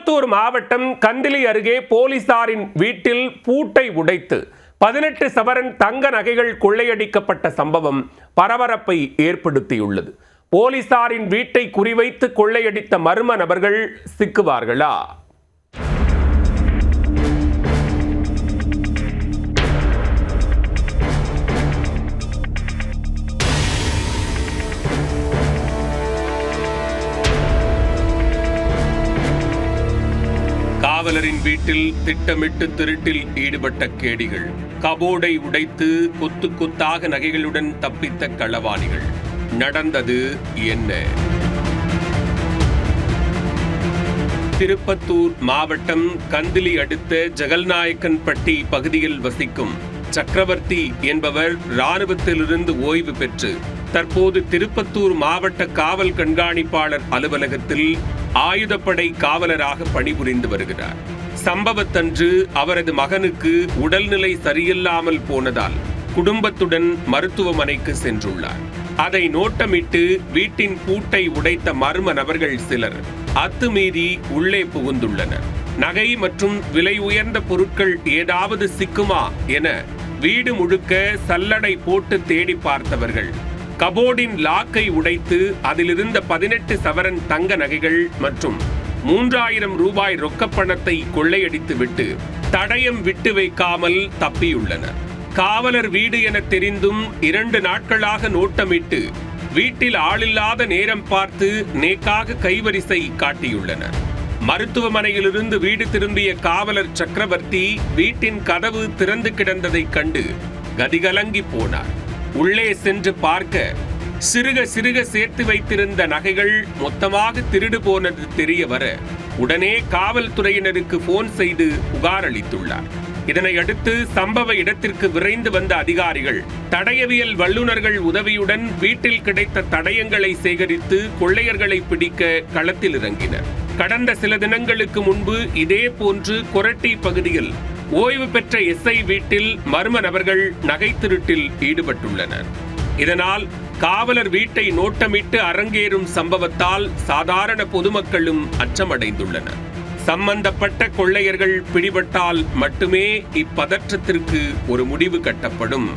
திருப்பத்தூர் மாவட்டம் கந்திலி அருகே போலீசாரின் வீட்டில் பூட்டை உடைத்து 18 சவரன் தங்க நகைகள் கொள்ளையடிக்கப்பட்ட சம்பவம் பரபரப்பை ஏற்படுத்தியுள்ளது. போலீசாரின் வீட்டை குறிவைத்து கொள்ளையடித்த மர்ம நபர்கள் சிக்குவார்களா? காவலரின் வீட்டில் திட்டமிட்டு திருட்டில் ஈடுபட்ட கேடிகள், கபோர்டை உடைத்து கொத்து கொத்தாக நகைகளுடன் தப்பித்த களவாணிகள். நடந்தது என்ன? திருப்பத்தூர் மாவட்டம் கந்திலி அடுத்த ஜெகல்நாயக்கன்பட்டி பகுதியில் வசிக்கும் சக்கரவர்த்தி என்பவர் இராணுவத்திலிருந்து ஓய்வு பெற்று தற்போது திருப்பத்தூர் மாவட்ட காவல் கண்காணிப்பாளர் அலுவலகத்தில் ஆயுதப்படை காவலராக பணிபுரிந்து வருகிறார். சம்பவத்தன்று அவரது மகனுக்கு உடல்நிலை சரியில்லாமல் போனதால் குடும்பத்துடன் மருத்துவமனைக்கு சென்றுள்ளார். அதை நோட்டமிட்டு வீட்டின் பூட்டை உடைத்த மர்ம நபர்கள் சிலர் அத்துமீறி உள்ளே புகுந்துள்ளனர். நகை மற்றும் விலை உயர்ந்த பொருட்கள் ஏதாவது சிக்குமா என வீடு முழுக்க சல்லடை போட்டு தேடி பார்த்தவர்கள் கபோர்டின் லாக்கை உடைத்து அதிலிருந்த 18 சவரன் தங்க நகைகள் மற்றும் 3000 ரூபாய் ரொக்கப்பணத்தை கொள்ளையடித்துவிட்டு தடயம் விட்டு வைக்காமல் தப்பியுள்ளனர். காவலர் வீடு என தெரிந்தும் 2 நாட்களாக நோட்டமிட்டு வீட்டில் ஆளில்லாத நேரம் பார்த்து நேக்காக கைவரிசை காட்டியுள்ளனர். மருத்துவமனையிலிருந்து வீடு திரும்பிய காவலர் சக்கரவர்த்தி வீட்டின் கதவு திறந்து கிடந்ததை கண்டு கதிகலங்கி போனார். உள்ளே சென்று பார்க்க சிறுக சிறுக சேர்த்து வைத்திருந்த நகைகள் மொத்தமாக திருடு போனது தெரிய வர உடனே காவல்துறையினருக்கு போன் செய்து புகார் அளித்துள்ளார். இதனை அடுத்து சம்பவ இடத்திற்கு விரைந்து வந்த அதிகாரிகள் தடயவியல் வல்லுநர்கள் உதவியுடன் வீட்டில் கிடைத்த தடயங்களை சேகரித்து கொள்ளையர்களை பிடிக்க களத்தில் இறங்கினர். கடந்த சில தினங்களுக்கு முன்பு இதே போன்று கொரட்டி பகுதியில் ஓய்வு பெற்ற எஸ்ஐ வீட்டில் மர்ம நபர்கள் நகை திருட்டில் ஈடுபட்டுள்ளனர். இதனால் காவலர் வீட்டை நோட்டமிட்டு அரங்கேறும் சம்பவத்தால் சாதாரண பொதுமக்களும் அச்சமடைந்துள்ளனர். சம்பந்தப்பட்ட கொள்ளையர்கள் பிடிபட்டால் மட்டுமே இப்பதற்றத்திற்கு ஒரு முடிவு கட்டப்படும்.